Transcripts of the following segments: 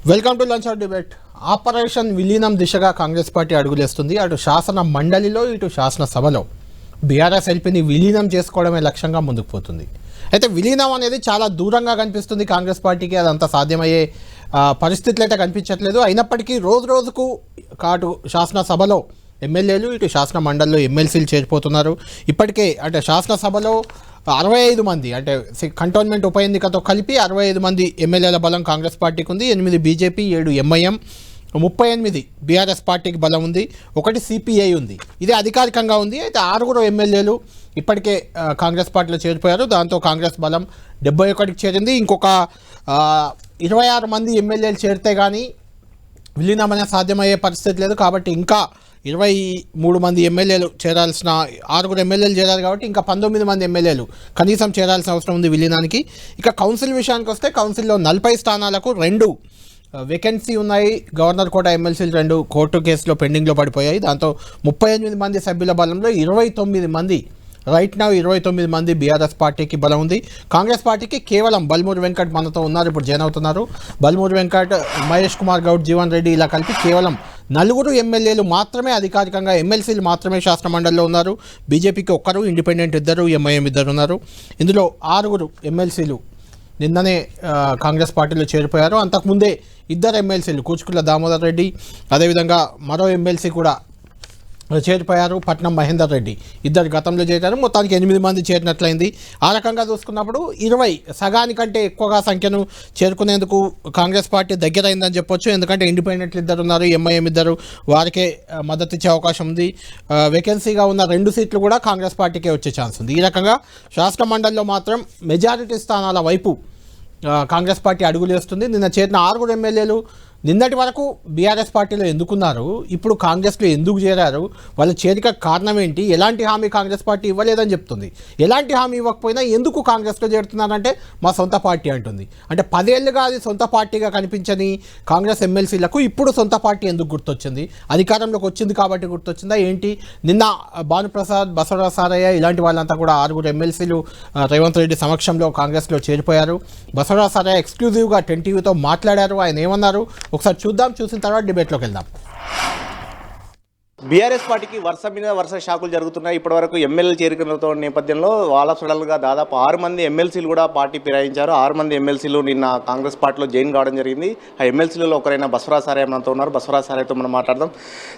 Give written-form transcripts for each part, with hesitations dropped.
Welcome to lunch hour debate. Operation విలీనం దిశగా Congress party అడుగులేస్తుంది. అటు శాసన మండలిలో ఇటు శాసనసభలో బీఆర్ఎస్ ఎల్పీని విలీనం చేసుకోవడమే లక్ష్యంగా ముందుకు పోతుంది. అయితే విలీనం అనేది చాలా దూరంగా కనిపిస్తుంది కాంగ్రెస్ పార్టీకి. అదంతా సాధ్యమయ్యే పరిస్థితులు అయితే కనిపించట్లేదు. అయినప్పటికీ రోజు రోజుకు అటు శాసనసభలో ఎమ్మెల్యేలు ఇటు శాసన మండలిలో ఎమ్మెల్సీలు చేరిపోతున్నారు. ఇప్పటికే అంటే శాసనసభలో 65 మంది అంటే కంటోన్మెంట్ ఉప ఎన్నికతో కలిపి 65 మంది ఎమ్మెల్యేల బలం కాంగ్రెస్ పార్టీకి ఉంది. 8 బీజేపీ, 7 ఎంఐఎం, 38 బీఆర్ఎస్ పార్టీకి బలం ఉంది. 1 సిపిఐ ఉంది. ఇది అధికారికంగా ఉంది. అయితే 6 ఎమ్మెల్యేలు ఇప్పటికే కాంగ్రెస్ పార్టీలో చేరిపోయారు. దాంతో కాంగ్రెస్ బలం 71కి చేరింది. ఇంకొక 26 మంది ఎమ్మెల్యేలు చేరితే కానీ విలీనం అనేది సాధ్యమయ్యే పరిస్థితి లేదు. కాబట్టి ఇంకా 23 మంది ఎమ్మెల్యేలు చేరాల్సిన 6 ఎమ్మెల్యేలు చేరారు కాబట్టి ఇంకా 19 మంది ఎమ్మెల్యేలు కనీసం చేరాల్సిన అవసరం ఉంది విలీనానికి. ఇక కౌన్సిల్ విషయానికి వస్తే కౌన్సిల్లో 40 స్థానాలకు 2 వేకెన్సీ ఉన్నాయి. గవర్నర్ కోట ఎమ్మెల్సీలు 2 కోర్టు కేసులో పెండింగ్లో పడిపోయాయి. దాంతో 38 మంది సభ్యుల బలంలో 29 మంది రైట్ నౌ 29 మంది బీఆర్ఎస్ పార్టీకి బలం ఉంది. కాంగ్రెస్ పార్టీకి కేవలం బల్మూరి వెంకట్ మనతో ఉన్నారు, ఇప్పుడు జాయిన్ అవుతున్నారు. బల్మూరి వెంకట్, మహేష్ కుమార్ గౌడ్, జీవన్ రెడ్డి ఇలా కలిపి కేవలం 4 ఎమ్మెల్యేలు మాత్రమే అధికారికంగా ఎమ్మెల్సీలు మాత్రమే శాసన మండలిలో ఉన్నారు. బీజేపీకి 1, ఇండిపెండెంట్ 2, ఎంఐఎం 2 ఉన్నారు. ఇందులో 6 ఎమ్మెల్సీలు నిన్ననే కాంగ్రెస్ పార్టీలో చేరిపోయారు. అంతకుముందే 2 ఎమ్మెల్సీలు కూచుకుల దామోదర్ రెడ్డి, అదేవిధంగా మరో ఎమ్మెల్సీ కూడా చేరిపోయారు, పట్నం మహేందర్ రెడ్డి. 2 గతంలో చేరారు. మొత్తానికి 8 మంది చేరినట్లయింది. ఆ రకంగా చూసుకున్నప్పుడు 20 సగానికంటే ఎక్కువగా సంఖ్యను చేరుకునేందుకు కాంగ్రెస్ పార్టీ దగ్గరైందని చెప్పొచ్చు. ఎందుకంటే ఇండిపెండెంట్లు 2 ఉన్నారు, ఎంఐఎం 2, వారికే మద్దతు ఇచ్చే అవకాశం ఉంది. వేకెన్సీగా ఉన్న 2 సీట్లు కూడా కాంగ్రెస్ పార్టీకే వచ్చే ఛాన్స్ ఉంది. ఈ రకంగా శాసన మండలిలో మాత్రం మెజారిటీ స్థానాల వైపు కాంగ్రెస్ పార్టీ అడుగులేస్తుంది. నిన్న చేరిన 6 ఎమ్మెల్యేలు నిన్నటి వరకు బీఆర్ఎస్ పార్టీలో ఎందుకున్నారు, ఇప్పుడు కాంగ్రెస్లో ఎందుకు చేరారు, వాళ్ళ చేరిక కారణం ఏంటి, ఎలాంటి హామీ కాంగ్రెస్ పార్టీ ఇవ్వలేదని చెప్తుంది. ఎలాంటి హామీ ఇవ్వకపోయినా ఎందుకు కాంగ్రెస్లో చేరుతున్నారంటే మా సొంత పార్టీ అంటుంది. అంటే 10 ఏళ్ళుగా అది సొంత పార్టీగా కనిపించని కాంగ్రెస్ ఎమ్మెల్సీలకు ఇప్పుడు సొంత పార్టీ ఎందుకు గుర్తొచ్చింది? అధికారంలోకి వచ్చింది కాబట్టి గుర్తొచ్చిందా ఏంటి? నిన్న భానుప్రసాద్, బసవరాజ్ సారయ్య ఇలాంటి వాళ్ళంతా కూడా 6 ఎమ్మెల్సీలు రేవంత్ రెడ్డి సమక్షంలో కాంగ్రెస్లో చేరిపోయారు. బసవరాజ్ సారయ్య ఎక్స్క్లూజివ్గా 10 టీవీతో మాట్లాడారు. ఆయన ఏమన్నారు ఒకసారి చూద్దాం, చూసిన తర్వాత డిబేట్లోకి వెళ్దాం. బీఆర్ఎస్ పార్టీకి వరుస మీద వరుస షాకులు జరుగుతున్నాయి. ఇప్పటివరకు ఎమ్మెల్యేలు చేరికలతో నేపథ్యంలో వాళ్ళ సడన్గా దాదాపు 6 మంది ఎమ్మెల్సీలు కూడా పార్టీ ఫిరాయించారు. 6 మంది ఎమ్మెల్సీలు నిన్న కాంగ్రెస్ పార్టీలో జాయిన్ కావడం జరిగింది. ఆ ఎమ్మెల్సీలలో ఒకరైన బసవరాజ్ సారయ్య మనతో ఉన్నారు. బసవరాజ్ సారయ్యతో మనం మాట్లాడదాం.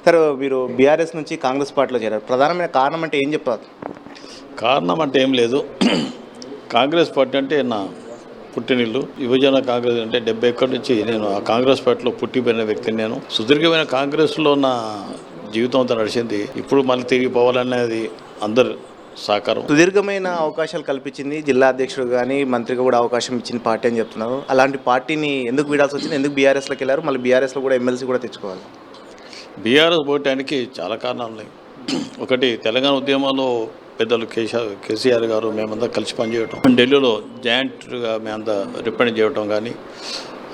సార్, మీరు బీఆర్ఎస్ నుంచి కాంగ్రెస్ పార్టీలో చేరారు. ప్రధానమైన కారణం అంటే ఏం చెప్తారు? కారణం అంటే ఏం లేదు. కాంగ్రెస్ పార్టీ అంటే నా పుట్టినిల్లు. యువజన కాంగ్రెస్ అంటే 71 నుంచి నేను ఆ కాంగ్రెస్ పార్టీలో పుట్టిపోయిన వ్యక్తిని. నేను సుదీర్ఘమైన కాంగ్రెస్లో నా జీవితం అంతా నడిచింది. ఇప్పుడు మళ్ళీ తిరిగి పోవాలనేది అందరు సహకారం. సుదీర్ఘమైన అవకాశాలు కల్పించింది. జిల్లా అధ్యక్షుడు కానీ మంత్రిగా కూడా అవకాశం ఇచ్చిన పార్టీ అని చెప్తున్నారు. అలాంటి పార్టీని ఎందుకు వీడాల్సి వచ్చింది? ఎందుకు బీఆర్ఎస్లోకి వెళ్ళారు? మళ్ళీ బీఆర్ఎస్లో కూడా ఎమ్మెల్సీ కూడా తెచ్చుకోవాలి. బీఆర్ఎస్ పోవటానికి చాలా కారణాలు ఉన్నాయి. ఒకటి, తెలంగాణ ఉద్యమంలో పెద్దలు కేసీఆర్ గారు మేమంతా కలిసి పనిచేయటం, ఢిల్లీలో జాయింట్గా మేమంతా రిప్రజెంట్ చేయటం, కానీ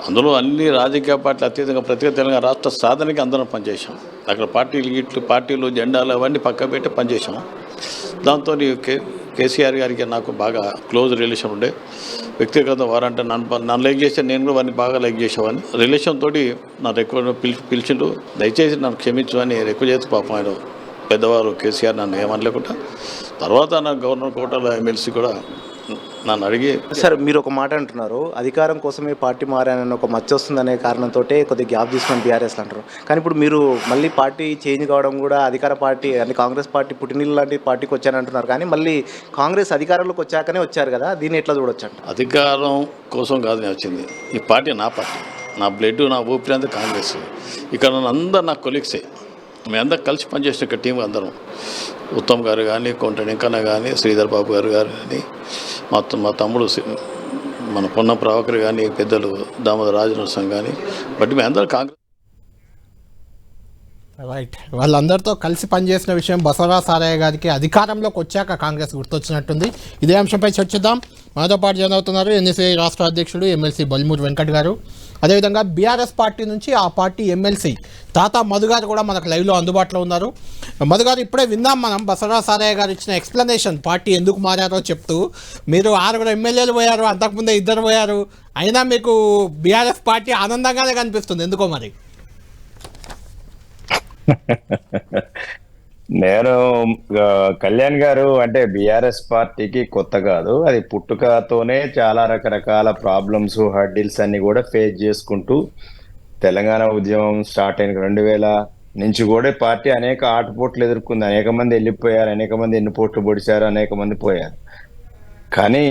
అందులో అన్ని రాజకీయ పార్టీలు అత్యధికంగా ప్రత్యేక తెలంగాణ రాష్ట్ర సాధనకి అందరం పనిచేసాం. అక్కడ పార్టీలు జెండాలు అవన్నీ పక్క పెట్టి పనిచేసాం. దాంతో కేసీఆర్ గారికి నాకు బాగా క్లోజ్ రిలేషన్ ఉండే. వ్యక్తిగత వారంటే నన్ను లైక్ చేస్తే నేను కూడా వారిని బాగా లైక్ చేసేవాడిని. రిలేషన్ తోటి నా ఎక్కువ పిలిచిండు. దయచేసి నన్ను క్షమించు అని ఎక్కువ చేస్తే పాపం ఆయన పెద్దవారు కేసీఆర్ నన్ను ఏమనలేకుండా తర్వాత నా గవర్నర్ కోటలో ఎమ్మెల్సీ కూడా నన్ను అడిగి. సార్, మీరు ఒక మాట అంటున్నారు, అధికారం కోసమే పార్టీ మారానని ఒక మచ్చ వస్తుందనే కారణంతో కొద్దిగా గ్యాప్ తీసుకుని బీఆర్ఎస్లో అంటారు. కానీ ఇప్పుడు మీరు మళ్ళీ పార్టీ చేంజ్ కావడం కూడా అధికార పార్టీ అంటే కాంగ్రెస్ పార్టీ పుట్టినీళ్ళు లాంటి పార్టీకి వచ్చానంటున్నారు. కానీ మళ్ళీ కాంగ్రెస్ అధికారంలోకి వచ్చాకనే వచ్చారు కదా, దీన్ని ఎట్లా చూడొచ్చు అంట? అధికారం కోసం కాదు నేను వచ్చింది. ఈ పార్టీ నా పార్టీ, నా బ్లడ్, నా ఊపిరి అంతా కాంగ్రెస్. ఇక్కడ అందరు నా కొలీగ్సే. మేమందరం కలిసి పనిచేసిన ఇక్కడ టీం అందరం. ఉత్తమ్ గారు కానీ, కొంట వెంకన్న కానీ, శ్రీధర్ బాబు గారు కానీ, మా తమ్ముడు మన పొన్నం ప్రభాకర్ కానీ, పెద్దలు దామోదర్ రాజనరసింహ కానీ, బట్టి మేమందరం కాంగ్రెస్. రైట్, వాళ్ళందరితో కలిసి పనిచేసిన విషయం బసవరాజ్ సారయ్య గారికి అధికారంలోకి వచ్చాక కాంగ్రెస్ గుర్తొచ్చినట్టుంది. ఇదే అంశంపై చర్చిద్దాం. మనతో పాటు జాయిన్ అవుతున్నారు ఎన్ఎస్ఏ రాష్ట్ర అధ్యక్షుడు ఎమ్మెల్సీ బల్మూరి వెంకట్ గారు. అదేవిధంగా బీఆర్ఎస్ పార్టీ నుంచి ఆ పార్టీ ఎమ్మెల్సీ తాతా మధు గారు కూడా మనకు లైవ్లో అందుబాటులో ఉన్నారు. మధు గారు, ఇప్పుడే విందాం మనం బసవరాజ్ సారయ్య గారు ఇచ్చిన ఎక్స్ప్లెనేషన్ పార్టీ ఎందుకు మారారో చెప్తూ. మీరు 6 ఎమ్మెల్యేలు పోయారు, అంతకుముందే 2 పోయారు, అయినా మీకు బీఆర్ఎస్ పార్టీ ఆనందంగానే కనిపిస్తుంది, ఎందుకో మరి? నేను కళ్యాణ్ గారు అంటే బీఆర్ఎస్ పార్టీకి కొత్త కాదు. అది పుట్టుకతోనే చాలా రకరకాల ప్రాబ్లమ్స్, హర్డిల్స్ అన్ని కూడా ఫేస్ చేసుకుంటూ తెలంగాణ ఉద్యమం స్టార్ట్ అయిన 2000 నుంచి కూడా పార్టీ అనేక ఆటుపోట్లు ఎదుర్కొంది. అనేక మంది వెళ్ళిపోయారు, అనేక మంది ఎన్నిపోట్లు పొడిచారు, అనేక మంది పోయారు. కానీ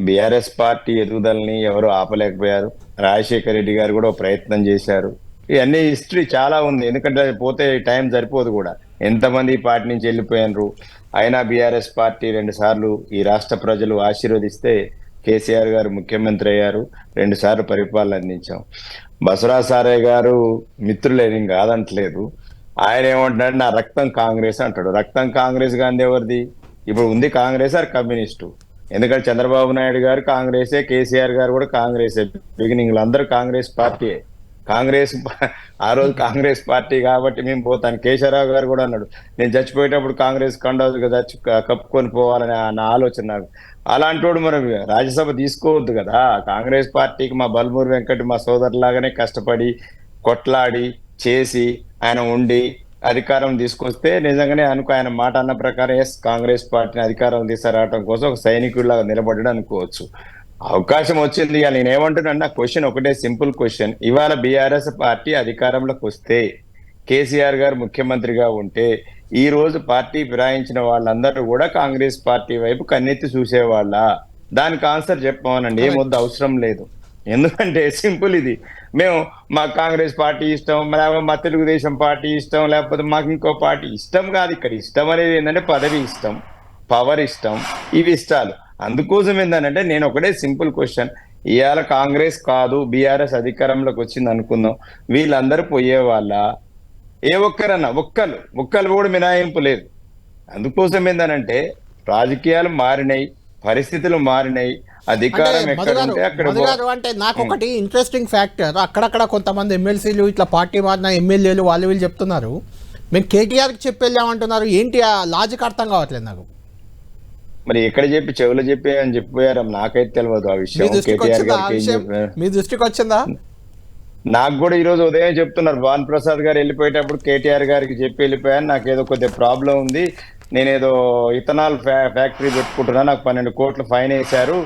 బీఆర్ఎస్ పార్టీ ఎదుగుదలని ఎవరు ఆపలేకపోయారు. రాజశేఖర రెడ్డి గారు కూడా ఒక ప్రయత్నం చేశారు. ఇవన్నీ హిస్టరీ చాలా ఉంది, ఎందుకంటే అది పోతే టైం సరిపోదు కూడా. ఎంతమంది ఈ పార్టీ నుంచి వెళ్ళిపోయినారు. అయినా బీఆర్ఎస్ పార్టీ 2 సార్లు ఈ రాష్ట్ర ప్రజలు ఆశీర్వదిస్తే కేసీఆర్ గారు ముఖ్యమంత్రి అయ్యారు. 2 సార్లు పరిపాలన అందించాం. బసవరాజ్ సారయ్య గారు మిత్రులే, నేను కాదంటలేదు. ఆయన ఏమంటున్నాడు, నా రక్తం కాంగ్రెస్ అంటాడు. రక్తం కాంగ్రెస్ గాంధీ ఎవరిది? ఇప్పుడు ఉంది కాంగ్రెస్ ఆర్ కమ్యూనిస్టు? ఎందుకంటే చంద్రబాబు నాయుడు గారు కాంగ్రెసే, కేసీఆర్ గారు కూడా కాంగ్రెసే. బిగినింగ్ లో అందరూ కాంగ్రెస్ పార్టీయే. కాంగ్రెస్ ఆ రోజు కాంగ్రెస్ పార్టీ కాబట్టి మేము పోతాను. కేశవరావు గారు కూడా అన్నాడు, నేను చచ్చిపోయేటప్పుడు కాంగ్రెస్ కండవు చచ్చి కప్పుకొని పోవాలని నా ఆలోచన నాకు. అలాంటి వాడు మరి రాజ్యసభ తీసుకోవద్దు కదా. కాంగ్రెస్ పార్టీకి మా బల్మూరి వెంకట్ మా సోదరులాగానే కష్టపడి కొట్లాడి చేసి ఆయన ఉండి అధికారం తీసుకొస్తే నిజంగానే ఆయన మాట అన్న ప్రకారం కాంగ్రెస్ పార్టీని అధికారం తీసుకురావడం కోసం ఒక సైనికుడిలాగా నిలబడ్డాడు అనుకోవచ్చు. అవకాశం వచ్చింది. ఇవాళ నేను ఏమంటున్నా, నా క్వశ్చన్ ఒకటే, సింపుల్ క్వశ్చన్. ఇవాళ బీఆర్ఎస్ పార్టీ అధికారంలోకి వస్తే, కేసీఆర్ గారు ముఖ్యమంత్రిగా ఉంటే, ఈ రోజు పార్టీ ఫిరాయించిన వాళ్ళందరూ కూడా కాంగ్రెస్ పార్టీ వైపు కన్నెత్తి చూసేవాళ్ళ? దానికి ఆన్సర్ చెప్పమనండి. ఏమొద్దు, అవసరం లేదు. ఎందుకంటే సింపుల్ ఇది. మేము మాకు కాంగ్రెస్ పార్టీ ఇష్టం, లేకపోతే మా తెలుగుదేశం పార్టీ ఇష్టం, లేకపోతే మాకు ఇంకో పార్టీ ఇష్టం కాదు. ఇక్కడ ఇష్టం అనేది ఏంటంటే పదవి ఇష్టం, పవర్ ఇష్టం, ఇవి ఇష్టాలు. అందుకోసం ఏంటంటే నేను ఒకటే సింపుల్ క్వశ్చన్, ఇవాళ కాంగ్రెస్ కాదు బీఆర్ఎస్ అధికారంలోకి వచ్చింది అనుకుందాం, వీళ్ళందరూ పోయేవాళ్ళ? ఏ ఒక్కరన్నా ఒక్కరు కూడా మినహాయింపు లేదు. అందుకోసం ఏంటంటే రాజకీయాలు మారినాయి, పరిస్థితులు మారినాయి, అధికారం ఎక్కడ ఉంటే అక్కడ. అంటే నాకు ఒకటి ఇంట్రెస్టింగ్ ఫ్యాక్టర్, అక్కడక్కడ కొంతమంది ఎమ్మెల్సీలు ఇట్లా పార్టీ మారిన ఎమ్మెల్యేలు వాళ్ళు వీళ్ళు చెప్తున్నారు, మేము కేటీఆర్కి చెప్పి వెళ్ళామంటున్నారు. ఏంటి ఆ లాజిక్ అర్థం కావట్లేదు నాకు. మరి ఎక్కడ చెప్పి చెవులు చెప్పి అని చెప్పిపోయారు, నాకైతే తెలియదు ఆ విషయం. కేటీఆర్ గారికి మీ దృష్టికి వచ్చిందా? నాకు కూడా ఈ రోజు ఉదయం చెప్తున్నారు, భాను ప్రసాద్ గారు వెళ్ళిపోయేటప్పుడు కేటీఆర్ గారికి చెప్పి వెళ్ళిపోయాను, నాకు ఏదో కొద్దిగా ప్రాబ్లం ఉంది, నేనేదో ఇథనాల్ ఫ్యాక్టరీ పెట్టుకుంటున్నా, నాకు 12 కోట్ల ఫైన్ వేశారు,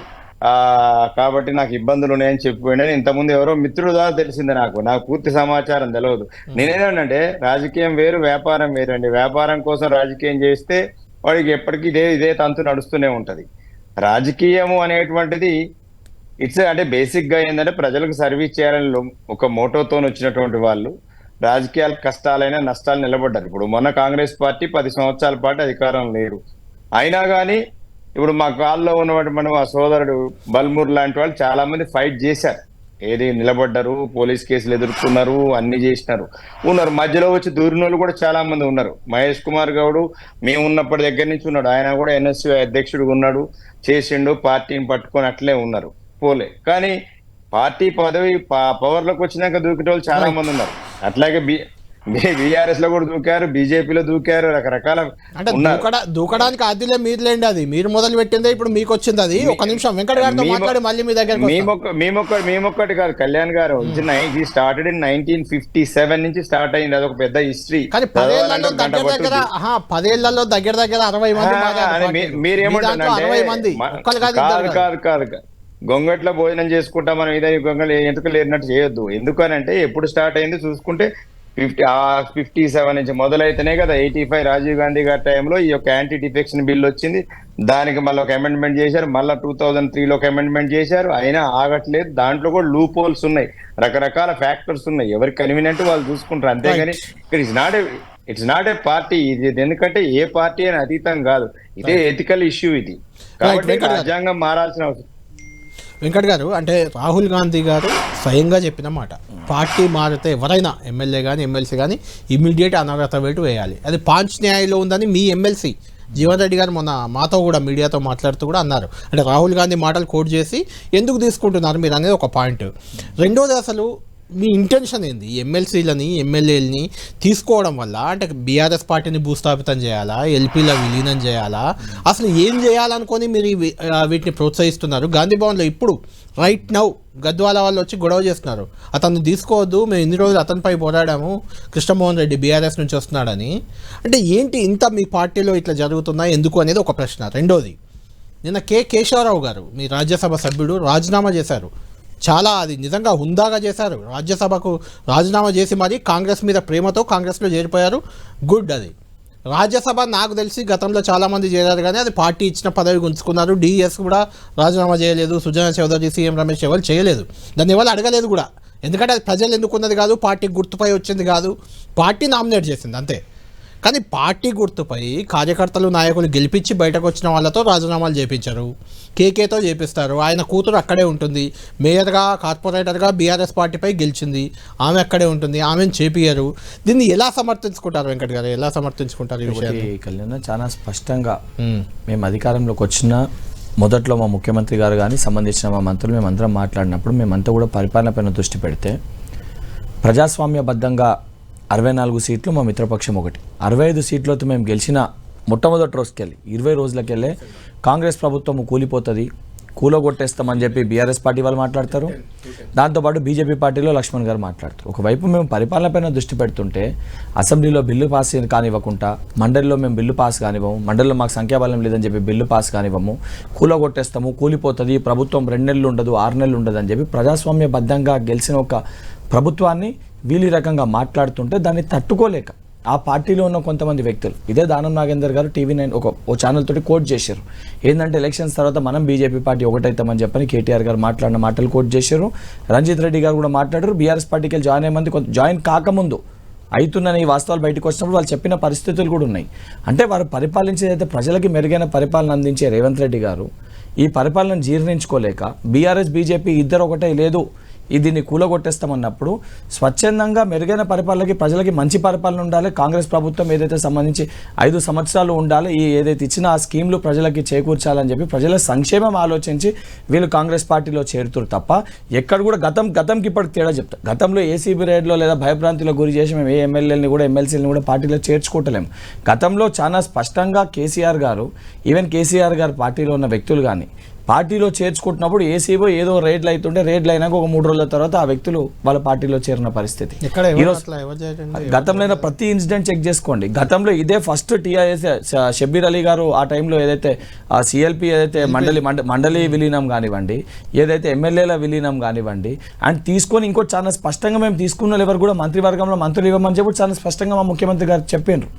కాబట్టి నాకు ఇబ్బందులు ఉన్నాయని చెప్పిపోయినా. ఇంతకుముందు ఎవరో మిత్రుడు ద్వారా తెలిసింది నాకు పూర్తి సమాచారం తెలియదు. నేనేనంటే రాజకీయం వేరు, వ్యాపారం వేరు అండి. వ్యాపారం కోసం రాజకీయం చేస్తే వాడికి ఎప్పటికీ ఇదే తంతు నడుస్తూనే ఉంటది. రాజకీయము అనేటువంటిది అంటే బేసిక్ గా ఏంటంటే ప్రజలకు సర్వీస్ చేయాలని ఒక మోటోతో వచ్చినటువంటి వాళ్ళు రాజకీయాలు కష్టాలైనా నష్టాలు నిలబడ్డారు. ఇప్పుడు మొన్న కాంగ్రెస్ పార్టీ 10 సంవత్సరాల పాటు అధికారం లేరు, అయినా కానీ ఇప్పుడు మా కాల్లో ఉన్నటువంటి మా సోదరుడు బల్మూర్ లాంటి వాళ్ళు చాలా మంది ఫైట్ చేశారు, ఏది నిలబడ్డారు, పోలీస్ కేసులు ఎదుర్కొన్నారు, అన్ని చేసినారు, ఉన్నారు. మధ్యలో వచ్చి దూరినోళ్ళు కూడా చాలా మంది ఉన్నారు. మహేష్ కుమార్ గౌడ్ మేము ఉన్నప్పటి దగ్గర నుంచి ఉన్నాడు, ఆయన కూడా ఎన్ఎస్యూ అధ్యక్షుడు ఉన్నాడు, చేసిండు, పార్టీని పట్టుకొని అట్లే ఉన్నారు, పోలే. కానీ పార్టీ పదవి పవర్ లోకి వచ్చినాక దూకిన వాళ్ళు చాలా మంది ఉన్నారు. అట్లాగే బీఆర్ఎస్ లో కూడా దూకారు, బీజేపీలో దూకారు, రకరకాల అంటే దూకడానికి ఆదిలే మీరులేండి, అది మీరు మొదలు పెట్టిందే, ఇప్పుడు మీకు వచ్చింది అది. ఒక నిమిషం వెంకట గారితో మాట్లాడి మళ్ళీ మీ దగ్గర. మేమొక్కటి కాదు కళ్యాణ్ గారు, స్టార్టెడ్ ఇన్ 1957 నుంచి స్టార్ట్ అయింది, అది ఒక పెద్ద హిస్టరీ. కానీ 10 ఏళ్లలో దగ్గర 60 మంది. మీరేమంటారంటే కాదు గొంగట్లో భోజనం చేసుకుంటా మనం ఇదే గొంగళి ఎందుకు లేనట్టు చేయొద్దు. ఎందుకనంటే ఎప్పుడు స్టార్ట్ అయింది చూసుకుంటే 57 నుంచి మొదలైతేనే కదా 85 రాజీవ్ గాంధీ గారి టైంలో ఈ యొక్క యాంటీ డిఫెక్షన్ బిల్ వచ్చింది. దానికి మళ్ళీ ఒక అమెండ్మెంట్ చేశారు, మళ్ళీ 2003లో ఒక అమెండ్మెంట్ చేశారు, అయినా ఆగట్లేదు. దాంట్లో కూడా లూప్ హోల్స్ ఉన్నాయి, రకరకాల ఫ్యాక్టర్స్ ఉన్నాయి, ఎవరికి కన్వీనియంట్ వాళ్ళు చూసుకుంటారు. అంతేగాని ఇక్కడ ఇట్స్ నాట్ ఏ పార్టీ ఇది. ఎందుకంటే ఏ పార్టీ అని అతీతం కాదు, ఇదే ఎథికల్ ఇష్యూ ఇది. కాబట్టి రాజ్యాంగం మారాల్సిన అవసరం. వెంకట్ గారు, అంటే రాహుల్ గాంధీ గారు స్వయంగా చెప్పిన మాట, పార్టీ మారితే ఎవరైనా ఎమ్మెల్యే కానీ ఎమ్మెల్సీ కానీ ఇమ్మీడియట్ అనర్హత వేటు వేయాలి. అది పాంచ్ న్యాయంలో ఉందని మీ ఎమ్మెల్సీ జీవన్ రెడ్డి గారు మొన్న మాతో కూడా మీడియాతో మాట్లాడుతూ కూడా అన్నారు. అంటే రాహుల్ గాంధీ మాటలు కోట్ చేసి ఎందుకు తీసుకుంటున్నారు మీరు అనేది ఒక పాయింట్. రెండోది అసలు మీ ఇంటెన్షన్ ఏంది? ఎమ్మెల్సీలని ఎమ్మెల్యేలని తీసుకోవడం వల్ల అంటే బీఆర్ఎస్ పార్టీని భూస్థాపితం చేయాలా, ఎల్పీల విలీనం చేయాలా, అసలు ఏం చేయాలనుకొని మీరు వీటిని ప్రోత్సహిస్తున్నారు? గాంధీ భవన్లో ఇప్పుడు రైట్ నౌ గద్వాల వాళ్ళు వచ్చి గొడవ చేస్తున్నారు, అతన్ని తీసుకోవద్దు, మేము ఇన్ని రోజులు అతనిపై పోరాడాము, కృష్ణమోహన్ రెడ్డి బీఆర్ఎస్ నుంచి వస్తున్నాడని. అంటే ఏంటి ఇంత మీ పార్టీలో ఇట్లా జరుగుతుందా ఎందుకు అనేది ఒక ప్రశ్న. రెండోది, నిన్న కేశవరావు గారు మీ రాజ్యసభ సభ్యుడు రాజీనామా చేశారు. చాలా అది నిజంగా హుందాగా చేశారు. రాజ్యసభకు రాజీనామా చేసి మరి కాంగ్రెస్ మీద ప్రేమతో కాంగ్రెస్లో చేరిపోయారు. గుడ్. అది రాజ్యసభ నాకు తెలిసి గతంలో చాలామంది చేరారు కానీ అది పార్టీ ఇచ్చిన పదవి ఉంచుకున్నారు. డిఎస్ కూడా రాజీనామా చేయలేదు, సుజనా చౌదరి, సీఎం రమేష్ ఎవరు చేయలేదు, దాన్ని ఎవరు అడగలేదు కూడా. ఎందుకంటే అది ప్రజలు ఎన్నుకున్నది కాదు, పార్టీ గుర్తుపై వచ్చింది కాదు, పార్టీ నామినేట్ చేసింది అంతే. కానీ పార్టీ గుర్తుపై కార్యకర్తలు నాయకులు గెలిపించి బయటకు వచ్చిన వాళ్ళతో రాజీనామాలు చేయించారు. కేకేతో చేపిస్తారు. ఆయన కూతురు అక్కడే ఉంటుంది, మేయర్గా కార్పొరేటర్గా బీఆర్ఎస్ పార్టీపై గెలిచింది, ఆమె అక్కడే ఉంటుంది, ఆమెను చేపియరు. దీన్ని ఎలా సమర్థించుకుంటారు వెంకట్ గారు? ఎలా సమర్థించుకుంటారు ఈ విషయాన్ని? కళ్యాణ్ చాలా స్పష్టంగా మేము అధికారంలోకి వచ్చిన మొదట్లో మా ముఖ్యమంత్రి గారు కానీ సంబంధించిన మా మంత్రులు మేమందరం మాట్లాడినప్పుడు మేమంతా కూడా పరిపాలన పైన దృష్టి పెడితే ప్రజాస్వామ్యబద్ధంగా 64 సీట్లు మా మిత్రపక్షం ఒకటి, 65 సీట్లతో మేము గెలిచిన మొట్టమొదటి రోజుకెళ్ళి 20 రోజులకెళ్ళే కాంగ్రెస్ ప్రభుత్వం కూలిపోతుంది, కూలగొట్టేస్తామని చెప్పి బీఆర్ఎస్ పార్టీ వాళ్ళు మాట్లాడతారు. దాంతోపాటు బీజేపీ పార్టీలో లక్ష్మణ్ గారు మాట్లాడతారు. ఒకవైపు మేము పరిపాలనపైన దృష్టి పెడుతుంటే అసెంబ్లీలో బిల్లు పాస్ కానివ్వకుండా, మండలిలో మేము బిల్లు పాస్ కానివ్వము, మండలిలో మాకు సంఖ్యాబలం లేదని చెప్పి బిల్లు పాస్ కానివ్వము, కూలగొట్టేస్తాము, కూలిపోతుంది, ప్రభుత్వం 2 నెలలు ఉండదు, 6 నెలలు ఉండదు అని చెప్పి ప్రజాస్వామ్యబద్ధంగా గెలిచిన ఒక ప్రభుత్వాన్ని వీలి రకంగా మాట్లాడుతుంటే దాన్ని తట్టుకోలేక ఆ పార్టీలో ఉన్న కొంతమంది వ్యక్తులు, ఇదే దానం నాగేందర్ గారు TV9 ఓ ఛానల్ తోటి కోట్ చేశారు. ఏంటంటే ఎలక్షన్స్ తర్వాత మనం బీజేపీ పార్టీ ఒకటైతామని చెప్పని కేటీఆర్ గారు మాట్లాడిన మాటలు కోట్ చేశారు. రంజిత్ రెడ్డి గారు కూడా మాట్లాడారు. బీఆర్ఎస్ పార్టీకి వెళ్ళి జాయిన్ అయ్యే మంది జాయిన్ కాకముందు అవుతున్న ఈ వాస్తవాలు బయటకు వచ్చినప్పుడు వాళ్ళు చెప్పిన పరిస్థితులు కూడా ఉన్నాయి. అంటే వారు పరిపాలించేదైతే ప్రజలకి మెరుగైన పరిపాలన అందించే రేవంత్ రెడ్డి గారు ఈ పరిపాలన జీర్ణించుకోలేక బీఆర్ఎస్ బీజేపీ ఇద్దరు ఒకటే లేదు, దీన్ని కూలగొట్టేస్తామన్నప్పుడు స్వచ్ఛందంగా మెరుగైన పరిపాలనకి ప్రజలకి మంచి పరిపాలన ఉండాలి, కాంగ్రెస్ ప్రభుత్వం ఏదైతే సంబంధించి 5 సంవత్సరాలు ఉండాలి, ఏదైతే ఇచ్చిన ఆ స్కీమ్లు ప్రజలకి చేకూర్చాలని చెప్పి ప్రజల సంక్షేమం ఆలోచించి వీళ్ళు కాంగ్రెస్ పార్టీలో చేరుతారు తప్ప ఎక్కడ కూడా గతంకి ఇప్పటికి తేడా చెప్తారు. గతంలో ఏసీబీ రేడ్లో లేదా భయభ్రాంతిలో గురి చేసి మేము ఏ ఎమ్మెల్యేలని కూడా ఎమ్మెల్సీలని కూడా పార్టీలో చేర్చుకోవట్లేము. గతంలో చాలా స్పష్టంగా కేసీఆర్ గారు, ఈవెన్ కేసీఆర్ గారు పార్టీలో ఉన్న వ్యక్తులు కానీ పార్టీలో చేర్చుకుంటున్నప్పుడు ఏసీబో ఏదో రేడ్లు అవుతుంటే రేడ్లు అయినాక ఒక 3 రోజుల తర్వాత ఆ వ్యక్తులు వాళ్ళ పార్టీలో చేరిన పరిస్థితి. గతంలో ప్రతి ఇన్సిడెంట్ చెక్ చేసుకోండి. గతంలో ఇదే ఫస్ట్ టీఆర్ఎస్ షబ్బీర్ అలీ గారు ఆ టైంలో ఏదైతే సిఎల్పి ఏదైతే మండలి విలీనం కానివ్వండి, ఏదైతే ఎమ్మెల్యేల విలీనం కానివ్వండి, అండ్ తీసుకొని ఇంకోటి చాలా స్పష్టంగా మేము తీసుకున్న ఎవరు కూడా మంత్రివర్గంలో మంత్రులు ఇవ్వమని చెప్పి చాలా స్పష్టంగా మా ముఖ్యమంత్రి గారు చెప్పారు.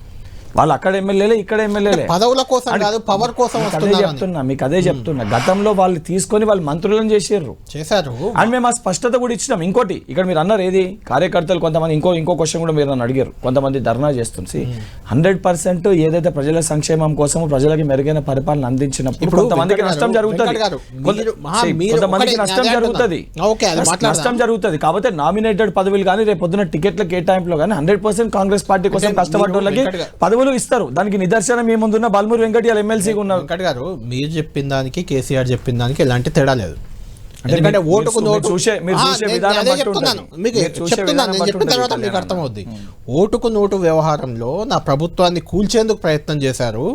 వాళ్ళు అక్కడ ఎమ్మెల్యేలే, ఇక్కడ ఎమ్మెల్యేలే, పదవుల కోసం కాదు పవర్ కోసం చెప్తున్నా, మీకు అదే చెప్తున్నా. గతంలో వాళ్ళు తీసుకొని వాళ్ళు మంత్రులను చేశారు అండ్ మేము ఆ స్పష్టత కూడా ఇచ్చినాం. ఇంకోటి ఇక్కడ మీరు అన్నారు ఏది కార్యకర్తలు కొంతమంది ఇంకో క్వశ్చన్ కూడా మీరు నన్ను అడిగారు, కొంతమంది ధర్నా చేస్తుంది. 100% ఏదైతే ప్రజల సంక్షేమం కోసం ప్రజలకి మెరుగైన పరిపాలన అందించినప్పుడు కొంతమందికి నష్టం జరుగుతుంది, కొంతమందికి నష్టం జరుగుతుంది. కాబట్టి నామినేటెడ్ పదవులు కానీ రేపు పొద్దున టికెట్ల కేటాయింపులో కానీ 100% కాంగ్రెస్ పార్టీ కోసం కష్టపడ్డ వాళ్ళకి పదవులు ఇస్తారు. దానికి నిదర్శనం ఏముందున్న బల్మూరు వెంకట్ ఎమ్మెల్సీగా ఉన్నారు. వెంకట్ గారు మీరు చెప్పిన దానికి కేసీఆర్ చెప్పిన దానికి ఎలాంటి తేడా లేదు. ఎందుకంటే ఓటుకు నోటు చెప్పిన తర్వాత మీకు అర్థమవుద్ది. ఓటుకు నోటు వ్యవహారంలో నా ప్రభుత్వాన్ని కూల్చేందుకు ప్రయత్నం చేశారు,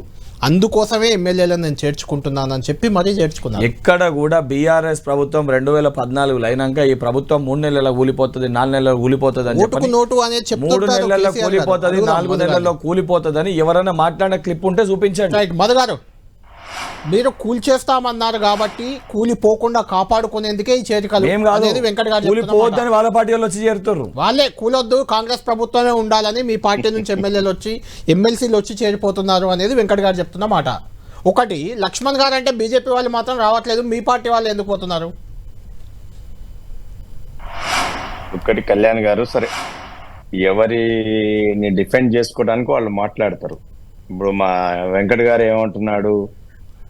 అందుకోసమే ఎమ్మెల్యేలను నేను చేర్చుకుంటున్నానని చెప్పి మరీ చేర్చుకున్నాను. ఎక్కడ కూడా బీఆర్ఎస్ ప్రభుత్వం 2014 అయినాక ఈ ప్రభుత్వం 3 నెలల్లో కూలిపోతుంది, 4 నెలల్లో కూలిపోతుంది అని చెప్పి 3 నెలల్లో కూలిపోతుంది, 4 నెలల్లో కూలిపోతుందని ఎవరైనా మాట్లాడిన క్లిప్ ఉంటే చూపించండి. మధుగారు మీరు కూల్చేస్తామన్నారు కాబట్టి కూలిపోకుండా కాపాడుకునేందుకే ఈ చేరికలు అనేది వెంకట్ గారు కూలిపోవద్దని వాళ్ళ పార్టీ వాళ్ళు వచ్చి చేరుతారు. వాళ్ళే కూలొద్దు కాంగ్రెస్ ప్రభుత్వమే ఉండాలని మీ పార్టీ నుంచి ఎమ్మెల్యేలు వచ్చి ఎమ్మెల్సీలు వచ్చి చేరిపోతున్నారు అనేది వెంకట్ గారు చెప్తున్న మాట. ఒకటి లక్ష్మణ్ గారు అంటే బీజేపీ వాళ్ళు మాత్రం రావట్లేదు, మీ పార్టీ వాళ్ళు ఎందుకు పోతున్నారు? ఒకటి కళ్యాణ్ గారు సరే ఎవరిని డిఫెండ్ చేసుకోవడానికి వాళ్ళు మాట్లాడతారు. ఇప్పుడు మా వెంకట్ గారు ఏమంటున్నాడు,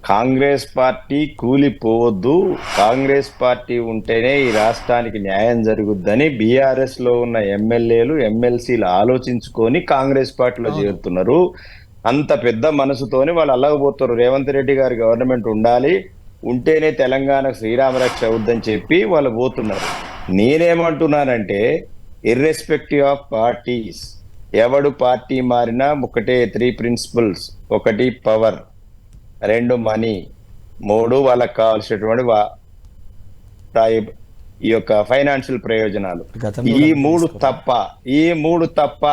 కాంగ్రెస్ పార్టీ కూలిపోవద్దు, కాంగ్రెస్ పార్టీ ఉంటేనే ఈ రాష్ట్రానికి న్యాయం జరుగుద్దని బీఆర్ఎస్ లో ఉన్న ఎమ్మెల్యేలు ఎమ్మెల్సీలు ఆలోచించుకొని కాంగ్రెస్ పార్టీలో చేరుతున్నారు. అంత పెద్ద మనసుతోని వాళ్ళు అల్లకపోతారు. రేవంత్ రెడ్డి గారి గవర్నమెంట్ ఉండాలి, ఉంటేనే తెలంగాణ శ్రీరామరక్ష అవుద్దని చెప్పి వాళ్ళు పోతున్నారు. నేనేమంటున్నానంటే ఇర్రెస్పెక్టివ్ ఆఫ్ పార్టీస్, ఎవడు పార్టీ మారినా ఒకటే 3 ప్రిన్సిపల్స్. 1 పవర్, 2 మనీ, 3 వాళ్ళకి కావాల్సినటువంటి ఈ యొక్క ఫైనాన్షియల్ ప్రయోజనాలు. ఈ మూడు తప్ప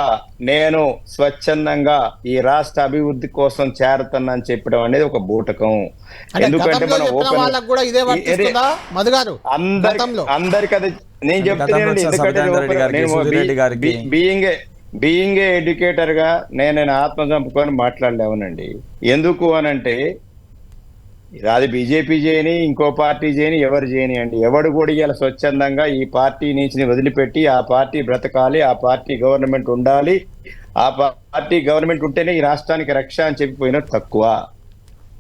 నేను స్వచ్ఛందంగా ఈ రాష్ట్ర అభివృద్ధి కోసం చేరుతానని చెప్పడం అనేది ఒక బూటకం. ఎందుకంటే మనం అందరికి అది నేను చెప్తున్నాను. ఎందుకంటే బీయింగ్ ఏ ఎడ్యుకేటర్ గా నేను ఆత్మ చంపుకొని మాట్లాడలేవునండి. ఎందుకు అనంటే అది బీజేపీ చేయని, ఇంకో పార్టీ చేయని, ఎవరు చేయని అండి, ఎవడు కూడా ఇలా స్వచ్ఛందంగా ఈ పార్టీ నుంచి వదిలిపెట్టి ఆ పార్టీ బ్రతకాలి, ఆ పార్టీ గవర్నమెంట్ ఉండాలి, ఆ పార్టీ గవర్నమెంట్ ఉంటేనే ఈ రాష్ట్రానికి రక్ష అని చెప్పిపోయిన తక్కువ.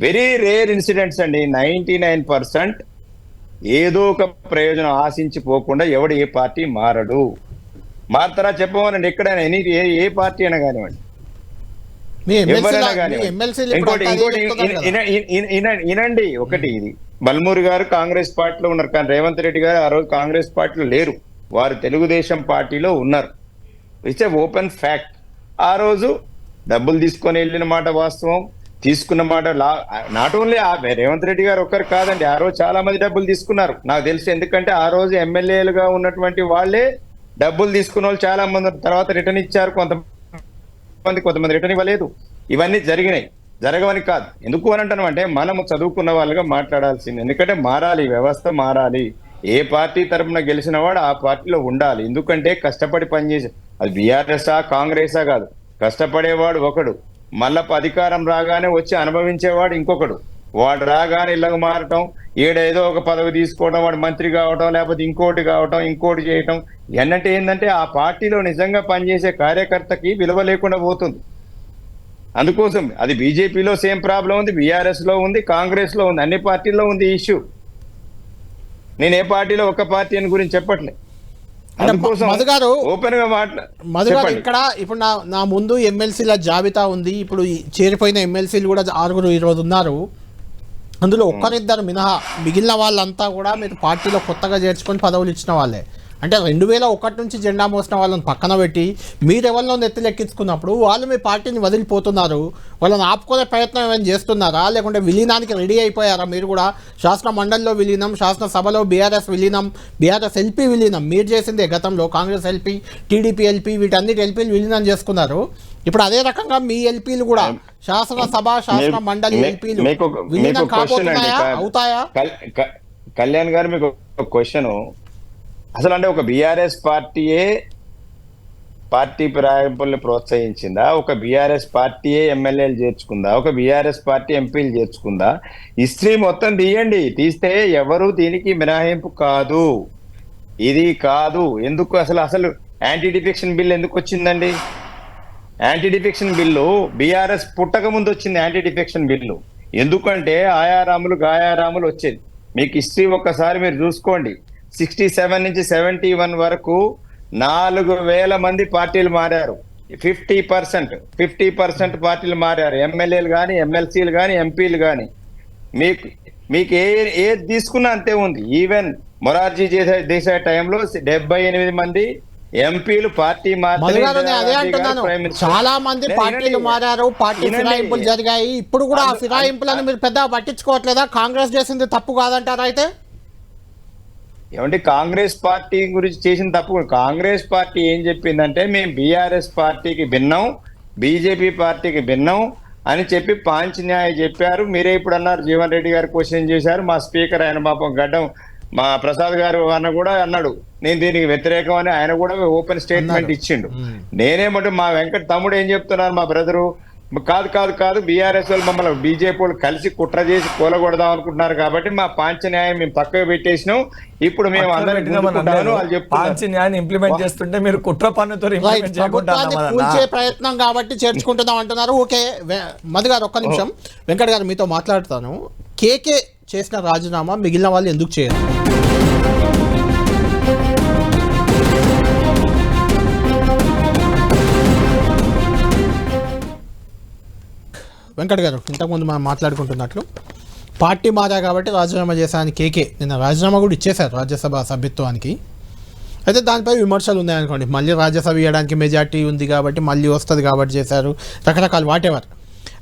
వెరీ రేర్ ఇన్సిడెంట్స్ అండి. 99% ఏదో ఒక ప్రయోజనం ఆశించి పోకుండా ఎవడు ఏ పార్టీ మారడు. మారుతారా చెప్పమనండి ఎక్కడైనా, ఏ పార్టీ అయినా కానివ్వండి, ఎవరైనా కానివ్వండి. వినండి, ఒకటి ఇది బల్మూరి గారు కాంగ్రెస్ పార్టీలో ఉన్నారు, కానీ రేవంత్ రెడ్డి గారు ఆ రోజు కాంగ్రెస్ పార్టీలో లేరు, వారు తెలుగుదేశం పార్టీలో ఉన్నారు. It's a open fact. ఆ రోజు డబ్బులు తీసుకొని వెళ్ళిన మాట వాస్తవం, తీసుకున్న మాట నాట్ ఓన్లీ రేవంత్ రెడ్డి గారు ఒక్కరు కాదండి, ఆ రోజు చాలా మంది డబ్బులు తీసుకున్నారు నాకు తెలుసు. ఎందుకంటే ఆ రోజు ఎమ్మెల్యేలుగా ఉన్నటువంటి వాళ్ళే డబ్బులు తీసుకున్న వాళ్ళు చాలా మంది తర్వాత రిటర్న్ ఇచ్చారు, కొంతమంది రిటర్న్ ఇవ్వలేదు. ఇవన్నీ జరిగినాయి, జరగవని కాదు. ఎందుకు అని అంటాను అంటే మనము చదువుకున్న వాళ్ళుగా మాట్లాడాల్సింది. ఎందుకంటే మారాలి, వ్యవస్థ మారాలి. ఏ పార్టీ తరఫున గెలిచిన వాడు ఆ పార్టీలో ఉండాలి. ఎందుకంటే కష్టపడి పనిచేసి, అది బీఆర్ఎస్ఆ కాంగ్రెసా కాదు, కష్టపడేవాడు ఒకడు, మళ్ళా అధికారం రాగానే వచ్చి అనుభవించేవాడు ఇంకొకడు. వాడు రాగానే ఇళ్ళకు మారటం, ఏడేదో ఒక పదవి తీసుకోవడం, వాడు మంత్రి కావటం, లేకపోతే ఇంకోటి కావటం, ఇంకోటి చేయటం, ఎన్నంటే ఏంటంటే ఆ పార్టీలో నిజంగా పనిచేసే కార్యకర్తకి విలువ లేకుండా పోతుంది. అందుకోసం అది బీజేపీలో సేమ్ ప్రాబ్లం ఉంది, బీఆర్ఎస్ లో ఉంది, కాంగ్రెస్ లో ఉంది, అన్ని పార్టీల్లో ఉంది ఈ ఇష్యూ. నేను ఏ పార్టీలో ఒక పార్టీ అని గురించి చెప్పట్లేదు. ఓపెన్ గా మధుగారు ఇక్కడ ఇప్పుడు నా ముందు ఎమ్మెల్సీల జాబితా ఉంది. ఇప్పుడు చేరిపోయిన ఎమ్మెల్సీలు కూడా 6 ఈరోజు ఉన్నారు. అందులో ఒక్కరిద్దరు మినహా మిగిలిన వాళ్ళంతా కూడా మీరు పార్టీలో కొత్తగా చేర్చుకొని పదవులు ఇచ్చిన వాళ్ళే. అంటే 2001 నుంచి జెండా మోసిన వాళ్ళని పక్కన పెట్టి మీరెవరిలో నెత్తిలెక్కించుకున్నప్పుడు వాళ్ళు మీ పార్టీని వదిలిపోతున్నారు. వాళ్ళని ఆపుకునే ప్రయత్నం ఏమైనా చేస్తున్నారా, లేకుంటే విలీనానికి రెడీ అయిపోయారా? మీరు కూడా శాసన మండలిలో విలీనం, శాసనసభలో బీఆర్ఎస్ విలీనం, బీఆర్ఎస్ ఎల్పీ విలీనం మీరు చేసిందే గతంలో. కాంగ్రెస్ ఎల్పీ, టీడీపీ ఎల్పీ, వీటన్నిటి ఎల్పీలు విలీనం చేసుకున్నారు. ఇప్పుడు అదే రకంగా మీ ఎల్పీలు కూడా శాసనసభ, శాసన మండలి ఎల్పీలు విలీనం కాబోతున్నాయా, అవుతాయా? కళ్యాణ్ గారు మీకు ఒక క్వశ్చన్, అసలు అంటే ఒక బీఆర్ఎస్ పార్టీయే పార్టీ ఫిరాయింపుల్ని ప్రోత్సహించిందా, ఒక బీఆర్ఎస్ పార్టీయే ఎమ్మెల్యేలు చేర్చుకుందా, ఒక బీఆర్ఎస్ పార్టీ ఎంపీలు చేర్చుకుందా? హిస్టరీ మొత్తం తీయండి, తీస్తే ఎవరు దీనికి మినహాయింపు కాదు. ఇది కాదు. ఎందుకు అసలు యాంటీ డిఫెక్షన్ బిల్ ఎందుకు వచ్చిందండి? యాంటీ డిఫెక్షన్ బిల్లు బీఆర్ఎస్ పుట్టక ముందు వచ్చింది. యాంటీ డిఫెక్షన్ బిల్లు ఎందుకంటే ఆయారాములు గాయారాములు వచ్చేది. మీకు హిస్టరీ ఒక్కసారి మీరు చూసుకోండి. 67 నుంచి 71 వరకు 4,000 మంది పార్టీలు మారారు. 50% పార్టీలు మారారు. ఎమ్మెల్యేలు కానీ, ఎమ్మెల్సీలు కానీ, ఎంపీలు కానీ. మీకు ఏది తీసుకున్నా అంతే ఉంది. ఈవెన్ మొరార్జీ దేశాయ్ టైంలో 78 మంది ఎంపీలు పార్టీ చాలా మంది పార్టీలు మారారు, పార్టీ ఫిరాయింపులు జరిగాయి. ఇప్పుడు కూడా ఆ ఫిరాయింపులను మీరు పెద్దగా పట్టించుకోవట్లేదా? కాంగ్రెస్ చేసింది తప్పు కాదంటారా? అయితే ఏమంటే కాంగ్రెస్ పార్టీ గురించి చేసిన తప్పు, కాంగ్రెస్ పార్టీ ఏం చెప్పిందంటే మేము బీఆర్ఎస్ పార్టీకి భిన్నం, బీజేపీ పార్టీకి భిన్నం అని చెప్పి పాంచన్యాయ చెప్పారు. మీరే ఇప్పుడు అన్నారు, జీవన్ రెడ్డి గారు క్వశ్చన్ చేశారు. మా స్పీకర్ ఆయన పాపం గడ్డం మా ప్రసాద్ గారు అన్న కూడా అన్నాడు నేను దీనికి వ్యతిరేకం అని. ఆయన కూడా ఓపెన్ స్టేట్మెంట్ ఇచ్చిండు. నేనేమంటే మా వెంకట తమ్ముడు ఏం చెప్తున్నారు, మా బ్రదరు, కాదు బీఆర్ఎస్ వాళ్ళు మమ్మల్ని బీజేపీ వాళ్ళు కలిసి కుట్ర చేసి కూలగొడదాం అనుకుంటున్నారు కాబట్టి మా పాంచన్యాయం మేము పక్కకు పెట్టేసినాం. ఇప్పుడు మేము అందరం పాంచన్యాయాన్ని ఇంప్లిమెంట్ చేస్తుంటే మీరు కుట్ర పన్నుతో ప్రయత్నం కాబట్టి చేర్చుకుంటున్నాం అంటున్నారు. ఓకే మధు గారు ఒక్క నిమిషం, వెంకట్ గారు మీతో మాట్లాడుతాను. కేకే చేసిన రాజీనామా మిగిలిన వాళ్ళు ఎందుకు చేయరు? వెంకట్ గారు ఇంతకుముందు మనం మాట్లాడుకుంటున్నట్లు పార్టీ మారా కాబట్టి రాజీనామా చేశాను కేకే నిన్న రాజీనామా కూడా ఇచ్చేశారు రాజ్యసభ సభ్యత్వానికి. అయితే దానిపై విమర్శలు ఉన్నాయనుకోండి, మళ్ళీ రాజ్యసభ ఇవ్వడానికి మెజార్టీ ఉంది కాబట్టి మళ్ళీ వస్తుంది కాబట్టి చేశారు, రకరకాల వాటెవర్.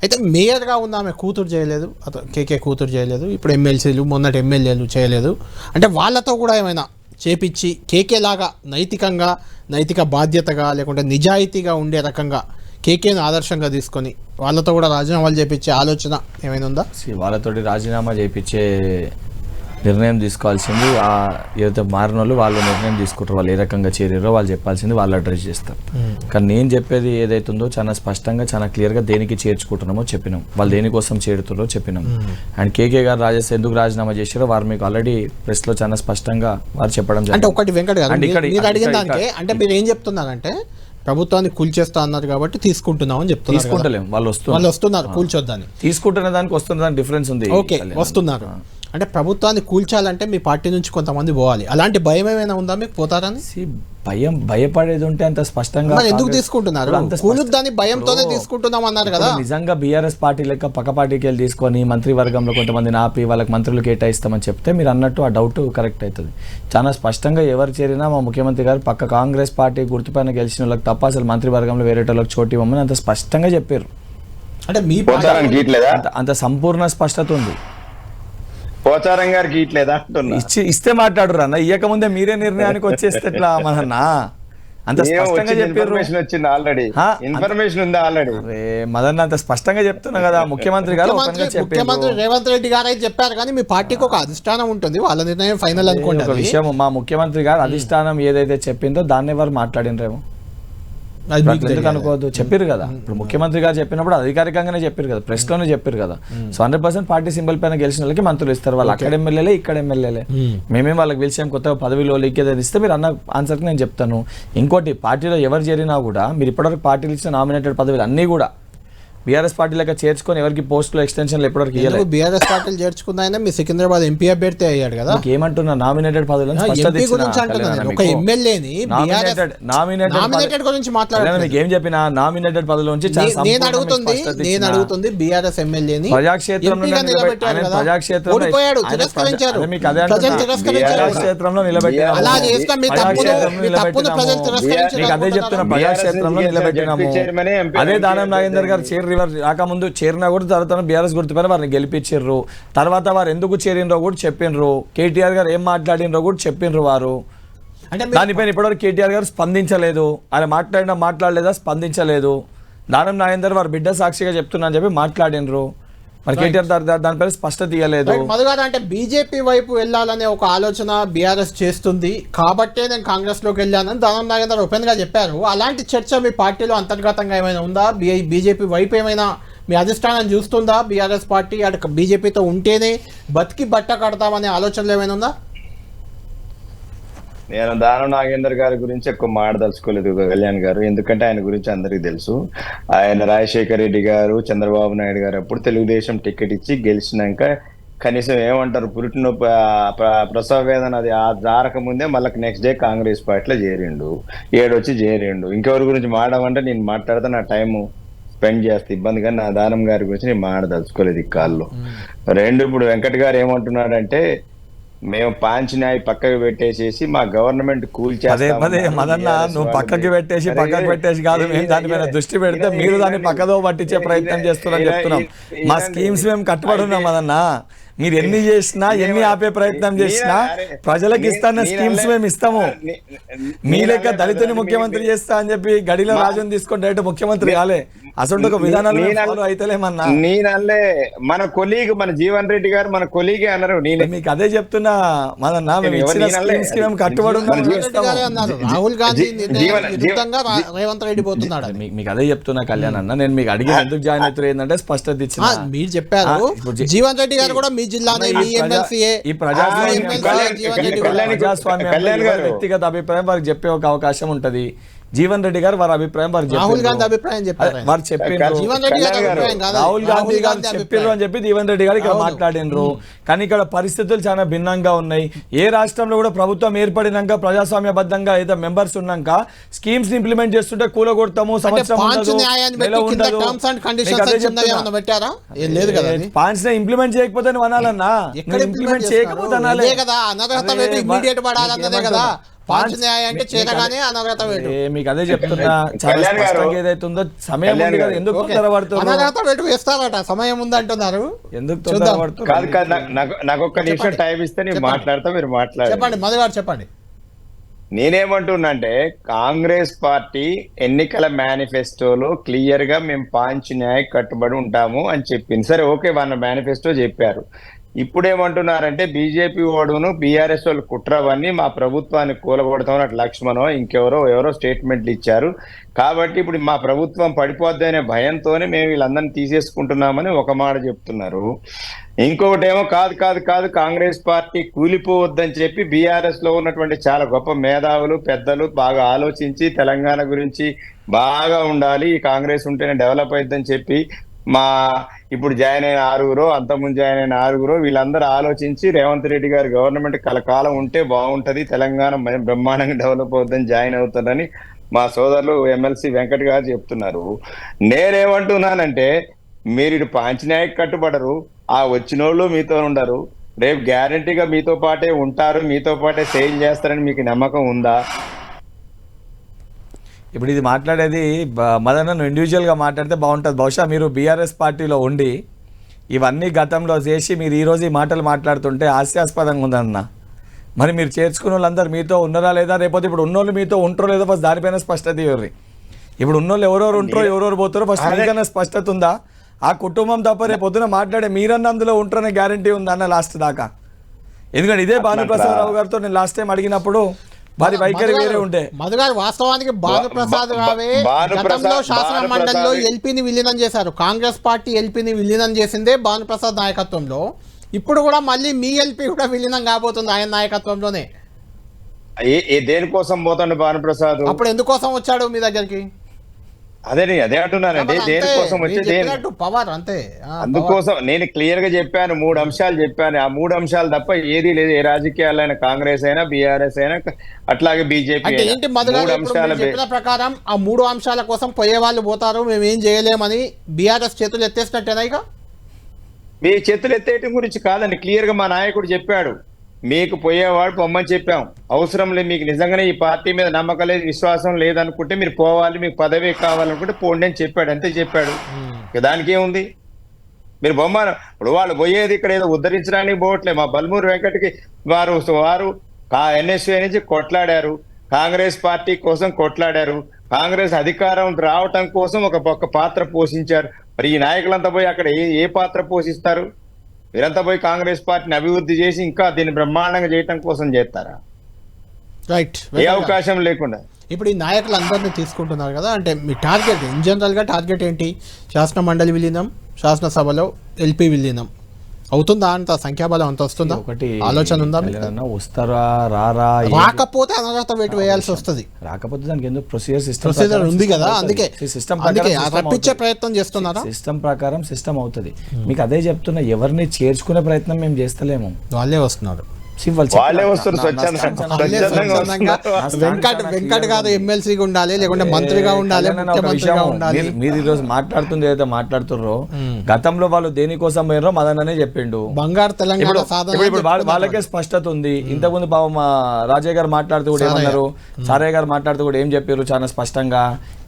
అయితే మేయర్గా ఉన్న ఆమె కూతురు చేయలేదు, కేకే కూతురు చేయలేదు, ఇప్పుడు ఎమ్మెల్సీలు మొన్నటి ఎమ్మెల్యేలు చేయలేదు. అంటే వాళ్ళతో కూడా ఏమైనా చేపించి కేకే లాగా నైతిక బాధ్యతగా లేకుంటే నిజాయితీగా ఉండే రకంగా కేకేను ఆదర్శంగా తీసుకొని వాళ్ళతో కూడా రాజీనామాలు చేపించే ఆలోచన ఏమైనా ఉందా? వాళ్ళతోటి రాజీనామా చేయించే నిర్ణయం తీసుకోవాల్సింది ఏదైతే మారిన వాళ్ళు నిర్ణయం తీసుకుంటారు. వాళ్ళు ఏ రకంగా చేరారో వాళ్ళు చెప్పాల్సింది వాళ్ళు అడ్రస్ చేస్తారు. కానీ నేను చెప్పేది ఏదైతుందో చాలా స్పష్టంగా చాలా క్లియర్గా దేనికి చేర్చుకుంటున్నామో చెప్పినాం, వాళ్ళు దేనికోసం చేరుతారో చెప్పినాం. అండ్ కేకే గారు ఎందుకు రాజీనామా చేశారో వారు మీకు ఆల్రెడీ ప్రెస్లో చాలా స్పష్టంగా వారు చెప్పడం జరిగింది. అంటే ఒకటి వెంకట్ గారు మీరు అడిగిన దానికి అంటే మీరు ఏం చెప్తున్నారంటే ప్రభుత్వాన్ని కూల్చేస్తా అన్నారు కాబట్టి తీసుకుంటున్నాం అని చెప్తున్నారు. తీసుకుంటలేము, వాళ్ళు వస్తున్నారు కూల్చొద్దని. తీసుకుంటున్న దానికి వస్తున్న దానికి డిఫరెన్స్ ఉంది. ఓకే వస్తున్నారు అంటే ప్రభుత్వాన్ని కూల్చాలంటే మీ పార్టీ నుంచి కొంతమంది పోవాలి, అలాంటి భయం ఏమైనా ఉందా మీకు పోతారని? భయపడేది ఉంటే అంత స్పష్టంగా ఎందుకు తీసుకుంటున్నారు? కూలుద్దాన్ని భయంతోనే తీసుకుంటున్నాం అన్నారు కదా. నిజంగా బీఆర్ఎస్ పార్టీ లెక్క పక్క పార్టీకి వెళ్ళి తీసుకొని మంత్రివర్గంలో కొంతమందిని ఆపి వాళ్ళకి మంత్రులు కేటాయిస్తామని చెప్తే మీరు అన్నట్టు ఆ డౌట్ కరెక్ట్ అవుతుంది. చాలా స్పష్టంగా ఎవరు చేరినా మా ముఖ్యమంత్రి గారు పక్క కాంగ్రెస్ పార్టీ గుర్తుపైన గెలిచిన వాళ్ళకి తప్ప అసలు మంత్రివర్గంలో వేరే వాళ్ళకి చోటు ఇవ్వమని అంత స్పష్టంగా చెప్పారు. అంటే మీ అంత సంపూర్ణ స్పష్టత ఉంది. పోచారం గారికి ఇట్లేదా అంటున్నా, ఇస్తే మాట్లాడరు అన్న, ఇయ్యకముందే మీరే నిర్ణయానికి వచ్చేస్తే ఎట్లా మనన్నా? అంత స్పష్టంగా చెప్పారు, వచ్చింది ఆల్రెడీ ఇన్ఫర్మేషన్ ఉంది ఆల్రెడీ. మదన్ అంత స్పష్టంగా చెప్తున్నా కదా ముఖ్యమంత్రి గారు. ముఖ్యమంత్రి రేవంత్ రెడ్డి గారు అయితే చెప్పారు కానీ మీ పార్టీకి ఒక అధిష్టానం ఉంటుంది, వాళ్ళ నిర్ణయం ఫైనల్ అనుకోండి. ఒక విషయం, మా ముఖ్యమంత్రి గారు అధిష్టానం ఏదైతే చెప్పిందో దాన్ని ఎవరు మాట్లాడినరేమో ఎందుకు అనుకోవద్దు, చెప్పారు కదా. ఇప్పుడు ముఖ్యమంత్రి గారు చెప్పినప్పుడు అధికారికంగానే చెప్పారు కదా, ప్రెస్ లోనే చెప్పారు కదా. సో 100% పార్టీ సింబల్ పైన గెలిచిన వాళ్ళకి మంత్రులు ఇస్తారు. వాళ్ళు అక్కడ ఎమ్మెల్యేలే ఇక్కడ ఎమ్మెల్యేలే. మేమేం వాళ్ళకి పిలిచాం కొత్తగా పదవిలో లీకేజ్ ఇస్తే మీరు అన్న ఆన్సర్కి నేను చెప్తాను. ఇంకోటి, పార్టీలో ఎవరు చేరినా కూడా మీరు ఇప్పటివరకు పార్టీలు ఇచ్చిన నామినేటెడ్ పదవులు అన్నీ కూడా బీఆర్ఎస్ పార్టీ లెక్క చేర్చుకొని ఎవరికి పోస్టులు ఎక్స్టెన్షన్లు ఎప్పటివరకు ఇవ్వలేదు. బీఆర్ఎస్ పార్టీలు చేర్చుకున్నాయన మీ సికింద్రాబాద్ ఎంపీ అభ్యర్థి అయ్యాడు కదా. ఏమంటున్నా నామినేటెడ్ పదవులు మీకు ఏం చెప్పిన నామినేటెడ్ పదవుల నుంచి నేను అడుగుతుంది బీఆర్ఎస్ ఎమ్మెల్యేని ప్రజాక్షేత్రంలో అదే చెప్తున్నా, ప్రజాక్షేత్రంలో నిలబెట్టినాము. అదే దానం నాగేందర్ గారు రాకముందు చేరినా కూడా తర్వాత బీఆర్ఎస్ గుర్తుపైన వారిని గెలిపించారు. తర్వాత వారు ఎందుకు చేరినరో కూడా చెప్పినరు. కేటీఆర్ గారు ఏం మాట్లాడినరో కూడా చెప్పినరు వారు. అంటే దానిపైన ఇప్పటివరకు కేటీఆర్ గారు స్పందించలేదు. ఆయన మాట్లాడలేదా? స్పందించలేదు. దానం నాగేందర్ వారి బిడ్డ సాక్షిగా చెప్తున్నా అని చెప్పి మాట్లాడినరు. మరి కేటీఆర్ దానిపైన స్పష్టత ఇవ్వలేదు. మధుగారు అంటే బీజేపీ వైపు వెళ్ళాలనే ఒక ఆలోచన బీఆర్ఎస్ చేస్తుంది కాబట్టే నేను కాంగ్రెస్ లోకి వెళ్ళానని దానం నాగేందర్ ఓపెన్ గా చెప్పారు. అలాంటి చర్చ మీ పార్టీలో అంతర్గతంగా ఏమైనా ఉందా? బీజేపీ వైపు ఏమైనా మీ అధిష్టానం చూస్తుందా? బీఆర్ఎస్ పార్టీ అటు బీజేపీతో ఉంటేనే బతికి బట్ట కడతామనే ఆలోచనలు ఏమైనా ఉందా? నేను దానం నాగేందర్ గారి గురించి ఎక్కువ మాట్లాడదలుచుకోలేదు కళ్యాణ్ గారు, ఎందుకంటే ఆయన గురించి అందరికీ తెలుసు. ఆయన రాజశేఖర రెడ్డి గారు, చంద్రబాబు నాయుడు గారు అప్పుడు తెలుగుదేశం టికెట్ ఇచ్చి గెలిచినాక కనీసం ఏమంటారు పురిటిన ప్రసవ వేదన అది జారక ముందే మళ్ళీ నెక్స్ట్ డే కాంగ్రెస్ పార్టీలో చేరిండు, ఏడొచ్చి చేరిండు. ఇంకెవరి గురించి మాట్లాడమంటే నేను మాట్లాడితే నా టైము స్పెండ్ చేస్తే ఇబ్బంది, కానీ నా దానం గారి గురించి నేను మాట్లాడదలుచుకోలేదు ఈ కాల్లో. రెండు, ఇప్పుడు వెంకట్ గారు ఏమంటున్నాడంటే మేము పాంచినాయి పక్కకు పెట్టేసేసి మా గవర్నమెంట్ మదన్న నువ్వు పక్కకి పెట్టేసి కాదు, మేము దాని మీద దృష్టి పెడితే మీరు దాన్ని పక్కదో పట్టించే ప్రయత్నం చేస్తున్నారని చెప్తున్నాం. మా స్కీమ్స్ మేము కట్టుబడి ఉన్నాం మదన్న. మీరు ఎన్ని చేసినా ఎన్ని ఆపే ప్రయత్నం చేసినా ప్రజలకు ఇస్తాన్న స్కీమ్స్ మేము ఇస్తాము. మీ లెక్క దళితుని ముఖ్యమంత్రి చేస్తా అని చెప్పి గడిలో రాజుని తీసుకొని డైరెక్ట్ ముఖ్యమంత్రి కాలే. అసలు ఒక విధానాలు అయితేలేమన్నా నేనల్లే మన కొలీగ్ మన జీవన్ రెడ్డి గారు మన కొలీగే అన్నారు. మీకు అదే చెప్తున్నా మదన్న, మేము ఇచ్చిన స్కీమ్స్ కి మేము కట్టుబడి రాహుల్ గాంధీ రేవంత్ రెడ్డి పోతున్నాడు. మీకు అదే చెప్తున్నా కళ్యాణ్ అన్న. నేను మీకు అడిగి ఎందుకు జాయిన్ అవుతారు ఏంటంటే స్పష్టత ఇచ్చిన మీరు చెప్పారు. జీవన్ రెడ్డి గారు కూడా మీ జిల్లానే మీ ఎమ్మెల్సీఏ. ఈ ప్రజాస్వామ్యం వ్యక్తిగత అభిప్రాయం వారికి చెప్పే ఒక అవకాశం ఉంటది. జీవన్ రెడ్డి గారు వారి అభిప్రాయం వారు రాహుల్ గాంధీ చెప్పారు. అభిప్రాయం చెప్పారు ఆయన. వారు చెప్పారు జీవన్ రెడ్డి గారి అభిప్రాయం కాదు, రాహుల్ గాంధీ గారు చెప్పారు అభిప్రాయం. అని చెప్పి జీవన్ రెడ్డి గారు ఇక్కడ మాట్లాడినరు. కానీ ఇక్కడ పరిస్థితులు చాలా భిన్నంగా ఉన్నాయి. ఏ రాష్ట్రంలో కూడా ప్రభుత్వం ఏర్పడినాక ప్రజాస్వామ్యబద్ధంగా ఏదో మెంబర్స్ ఉన్నాక స్కీమ్స్ ఇంప్లిమెంట్ చేస్తుంటే కూలగొడతాము, సంవత్సరం పాంచ్ ఉండదు, న్యాయాన్ని నెల పెట్టి కింద ఉండదు. టర్మ్స్ అండ్ మీకు కండిషన్స్ అదే కింద చెప్తున్నా. ఏమన్నా పెట్టారా? ఏం లేదు కదా అది. పాయింట్స్ ఇంప్లిమెంట్ చేయకపోతే నువ్వు అనాలన్నా, ఎక్కడ ఇంప్లిమెంట్ చేయకపోతే అనాలి. అదే కదా, అనర్హత వేటు ఇమ్మీడియట్ పడాలన్నదే కదా. పాంచ్ న్యాయం అంటే చేరగానే అనర్హత వేటు. మీకు అదే చెప్తున్నా, చాలా కళ్యాణ్ గారు, స్పష్టంగా ఏదైతే ఉందో సమయం ఉంది కదా, ఎందుకు తొందరపడుతున్నారు? అనర్హత వేటు వేస్తారట, సమయం ఉందంటున్నారు. ఎందుకు చూద్దాం. తొందరపడుతున్నారు? కాదు కాదు నాకు ఒక్క నిమిషం టైం ఇస్తే నేను మాట్లాడతా, మీరు మాట్లాడండి. చెప్పండి మధు గారు చెప్పండి. నేనేమంటున్నానంటే కాంగ్రెస్ పార్టీ ఎన్నికల మేనిఫెస్టోలో క్లియర్ గా మేము పాంచ్ న్యాయ కట్టుబడి ఉంటాము అని చెప్పింది. సరే ఓకే, వాళ్ళ మేనిఫెస్టో చెప్పారు. ఇప్పుడు ఏమంటున్నారంటే బీజేపీ ఓడును బీఆర్ఎస్ వాళ్ళు కుట్రవన్నీ మా ప్రభుత్వాన్ని కూలగొడతామని అటు లక్ష్మణో ఎవరో స్టేట్మెంట్లు ఇచ్చారు. కాబట్టి ఇప్పుడు మా ప్రభుత్వం పడిపోద్ది అనే భయంతోనే మేము వీళ్ళందరినీ తీసేసుకుంటున్నామని ఒక మాట చెప్తున్నారు. ఇంకొకటేమో కాదు కాంగ్రెస్ పార్టీ కూలిపోవద్దని చెప్పి బీఆర్ఎస్ లో ఉన్నటువంటి చాలా గొప్ప మేధావులు పెద్దలు బాగా ఆలోచించి తెలంగాణ గురించి బాగా ఉండాలి, ఈ కాంగ్రెస్ ఉంటేనే డెవలప్ అయిద్దని చెప్పి ఇప్పుడు జాయిన్ అయిన 6 అంతకుముందు జాయిన్ అయిన 6 వీళ్ళందరూ ఆలోచించి రేవంత్ రెడ్డి గారి గవర్నమెంట్ కలకాలం ఉంటే బాగుంటది, తెలంగాణ బ్రహ్మాండంగా డెవలప్ అవుతుందని జాయిన్ అవుతారని మా సోదరులు ఎమ్మెల్సీ వెంకట్ గారు చెప్తున్నారు. నేనేమంటున్నానంటే మీరు ఇటు పాంచనాయకు కట్టుబడరు, ఆ వచ్చినోళ్ళు మీతో ఉండరు, రేపు గ్యారంటీగా మీతో పాటే ఉంటారు, మీతో పాటే సేల్ చేస్తారని మీకు నమ్మకం ఉందా? ఇప్పుడు ఇది మాట్లాడేది మదన్ నువ్వు ఇండివిజువల్గా మాట్లాడితే బాగుంటుంది. బహుశా మీరు బీఆర్ఎస్ పార్టీలో ఉండి ఇవన్నీ గతంలో చేసి మీరు ఈరోజు ఈ మాటలు మాట్లాడుతుంటే హాస్యాస్పదంగా ఉందన్న. మరి మీరు చేర్చుకున్న వాళ్ళందరూ మీతో ఉన్నారా లేదా, రేపోతే ఇప్పుడు ఉన్నోళ్ళు మీతో ఉంటారో లేదో ఫస్ట్ దానిపైన స్పష్టత ఇవ్వరు. ఇప్పుడు ఉన్నోళ్ళు ఎవరెవరు ఉంటారో ఎవరెవరు పోతారో ఫస్ట్ దానికైనా స్పష్టత ఉందా? ఆ కుటుంబం తప్ప రేపు పొద్దున మాట్లాడే మీరన్న అందులో ఉంటారనే గ్యారంటీ ఉందా అన్న లాస్ట్ దాకా? ఎందుకంటే ఇదే భానుప్రసాదరావు గారితో నేను లాస్ట్ టైం అడిగినప్పుడు వారి వైఖరి వేరే ఉండే. మధు గారు వాస్తవానికి భానుప్రసాద్ రావే గతంలో శాసన మండలిలో ఎల్పీని విలీనం చేశారు. కాంగ్రెస్ పార్టీ ఎల్పీని విలీనం చేసిందే భానుప్రసాద్ నాయకత్వంలో. ఇప్పుడు కూడా మళ్ళీ మీ ఎల్పీ కూడా విలీనం కాబోతుంది ఆయన నాయకత్వంలోనే. దేనికోసం పోతాడు భానుప్రసాద్? అప్పుడు ఎందుకోసం వచ్చాడు మీ దగ్గరికి? అదే అంటున్నానండి, దేనికోసం వచ్చే పవర్ అంతే. అందుకోసం నేను క్లియర్ గా చెప్పాను, 3 అంశాలు చెప్పాను. ఆ 3 అంశాలు తప్ప ఏది లేదు. ఏ రాజకీయాలైనా కాంగ్రెస్ అయినా బీఆర్ఎస్ అయినా అట్లాగే బీజేపీ అంటే ఏంటి మధు గారు చెప్పిన ప్రకారం ఆ 3 అంశాల కోసం పోయే వాళ్ళు పోతారు, మేము ఏం చేయలేమని బీఆర్ఎస్ చేతులు ఎత్తేసినట్టేనా? ఇక మీ చేతులు ఎత్తేయటం గురించి కాదండి, క్లియర్ గా మా నాయకుడు చెప్పాడు, మీకు పోయేవాడు పొమ్మని చెప్పాం. అవసరం లేదు, మీకు నిజంగానే ఈ పార్టీ మీద నమ్మకం లేదు, విశ్వాసం లేదనుకుంటే మీరు పోవాలి, మీకు పదవి కావాలనుకుంటే పోండి అని చెప్పాడు, అంతే చెప్పాడు. దానికి ఏముంది? మీరు బొమ్మను ఇప్పుడు వాళ్ళు పోయేది ఇక్కడ ఏదో ఉద్ధరించడానికి పోవట్లే. మా బల్మూరు వెంకటకి వారు ఎన్ఎస్యూ నుంచి కొట్లాడారు, కాంగ్రెస్ పార్టీ కోసం కొట్లాడారు, కాంగ్రెస్ అధికారం రావటం కోసం ఒక పాత్ర పోషించారు. మరి ఈ నాయకులంతా పోయి అక్కడ ఏ పాత్ర పోషిస్తారు? వీరంతా పోయి కాంగ్రెస్ పార్టీని అభివృద్ధి చేసి ఇంకా దీన్ని బ్రహ్మాండంగా చేయటం కోసం చేస్తారా? రైట్. ఏ అవకాశం లేకుండా ఇప్పుడు ఈ నాయకులు అందరినీ తీసుకుంటున్నారు కదా, అంటే మీ టార్గెట్ ఇన్ జనరల్గా టార్గెట్ ఏంటి? శాసన మండలి విలీనం, శాసనసభలో ఎల్పీ విలీనం అవుతుందా? అంత సంఖ్యాబలం అంత వస్తుందా? ఒకటి ఆలోచన ఉందా? వస్తారా రారా? రాకపోతే అనర్హత వేటు వేయాల్సి వస్తుంది. రాకపోతే దానికి ఎందుకు ప్రొసీజర్ ఉంది కదా, అందుకే రప్పించే ప్రయత్నం చేస్తున్నారా? సిస్టమ్ ప్రకారం సిస్టమ్ అవుతుంది. మీకు అదే చెప్తున్నా, ఎవరిని చేర్చుకునే ప్రయత్నం మేము చేస్తలేము, వాళ్ళే వస్తున్నారు. వాళ్ళే వస్తారు. వెంకట్ గారు ఎమ్మెల్సీగా ఉండాలి, లేకుంటే మంత్రిగా ఉండాలి, ముఖ్యమంత్రిగా ఉండాలి. మీరు ఈరోజు మాట్లాడుతుంది ఏదైతే మాట్లాడుతున్నారో గతంలో వాళ్ళు దేనికోసం పోయినరో మదననే చెప్పిండు. బంగారు తెలంగాణ వాళ్ళకే స్పష్టత ఉంది. ఇంతకుముందు పాపం మా రాజయ్య గారు మాట్లాడుతూ కూడా ఏమన్నారు, సారయ్య గారు మాట్లాడుతూ కూడా ఏం చెప్పారు చాలా స్పష్టంగా,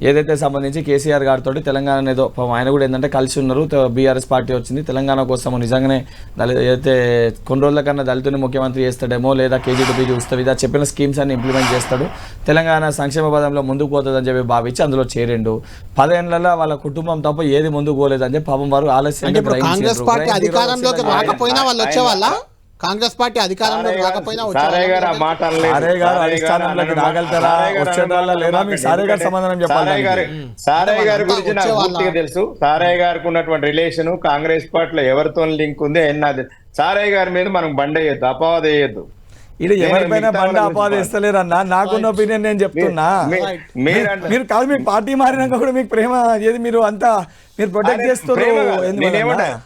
ఏదైతే సంబంధించి కేసీఆర్ గారితో తెలంగాణ ఏదో ఆయన కూడా ఏంటంటే కలిసి ఉన్నారు, బీఆర్ఎస్ పార్టీ వచ్చింది తెలంగాణ కోసం నిజంగానే ఏదైతే కొన్ని రోజుల కన్నా దళితుని ముఖ్యమంత్రి చేస్తాడేమో, లేదా కేజీడీపీ చూస్తావు ఇదా చెప్పిన స్కీమ్స్ అన్ని ఇంప్లిమెంట్ చేస్తాడు, తెలంగాణ సంక్షేమ పదంలో ముందుకు పోతుందని చెప్పి భావించి అందులో చేరిండు. 10 ఏళ్లలో వాళ్ళ కుటుంబం తప్ప ఏది ముందుకు పోలేదని చెప్పి పాపం వారు ఆలస్యంగా కాంగ్రెస్ పార్టీ అధికారంలోకి రాకపోయినా వాళ్ళు వచ్చే వాళ్ళ కాంగ్రెస్ పార్టీ అధికారంలో రాకపోయినా సారయ్య గారి గురించి నాకు పూర్తిగా తెలుసు. సారయ్య గారికి ఉన్నటువంటి రిలేషన్ కాంగ్రెస్ పార్టీలో ఎవరితో లింక్ ఉంది. సారయ్య గారి మీద మనం బండేయద్దు, అపవాదం వేయద్దు. ఇది ఎవరిపైన మిగతా బండ వాళ్ళ అపాధ గురించి ఇస్తలేరన్నా నాకున్న ఒపీనియన్ నేను చెప్తున్నా మీరు కాదు మీకు పార్టీ మారినాక కూడా మీకు ప్రేమ ఏది మీరు అంతా మీరు ప్రొటెక్ట్ చేస్తున్నారు.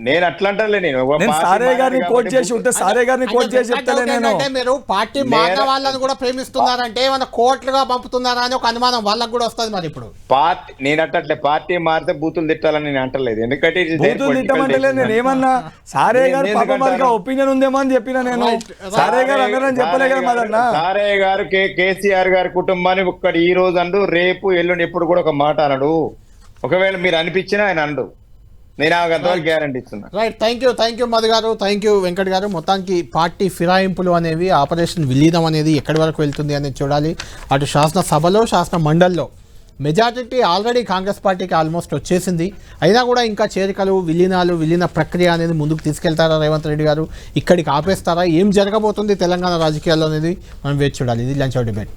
నేను అట్లా అంటలే, నేను సారే గారిని కోట్ చేసి ఉంటే సారే గారిని కోట్ చేసి చెప్తానే నేను. అంటే మీరు పార్టీ మారిన వాళ్ళని కూడా ప్రేమిస్తున్నారంటే ఏమైనా కోట్లుగా పంపుతున్నారా అని ఒక అనుమానం వాళ్ళకి కూడా వస్తుంది మరి ఇప్పుడు. పార్టీ నేను అట్లే పార్టీ మారితే బూతులు తిట్టాలని నేను అంటలేదు, ఎందుకంటే బూతులు తిట్టమంటలేదు. నేను ఏమన్నా సారే గారు పాప మరి ఒపీనియన్ ఉందేమో అని చెప్పిన నేను. సారే గారు అన్నారని చెప్పలే కదా మదన్న. సారే గారు కేసీఆర్ గారి కుటుంబాన్ని ఒక్కడు ఈ రోజు అండు, రేపు ఎల్లుండి ఎప్పుడు కూడా ఒక మాట అనడు. ఒకవేళ మీరు అనిపించినా ఆయన అండు, నేను అంతవరకు గ్యారంటీ ఇస్తున్నా. రైట్, థ్యాంక్ యూ మధు గారు, థ్యాంక్ యూ వెంకట్ గారు. మొత్తానికి పార్టీ ఫిరాయింపులు అనేవి, ఆపరేషన్ విలీనం అనేది ఎక్కడి వరకు వెళ్తుంది అనేది చూడాలి. అటు శాసనసభలో శాసన మండలిలో మెజారిటీ ఆల్రెడీ కాంగ్రెస్ పార్టీకి ఆల్మోస్ట్ వచ్చేసింది. అయినా కూడా ఇంకా చేరికలు, విలీన ప్రక్రియ అనేది ముందుకు తీసుకెళ్తారా రేవంత్ రెడ్డి గారు, ఇక్కడికి ఆపేస్తారా, ఏం జరగబోతుంది తెలంగాణ రాజకీయాల్లో అనేది మనం వేచి చూడాలి. ఇది లంచ్ అవర్ డిబేట్.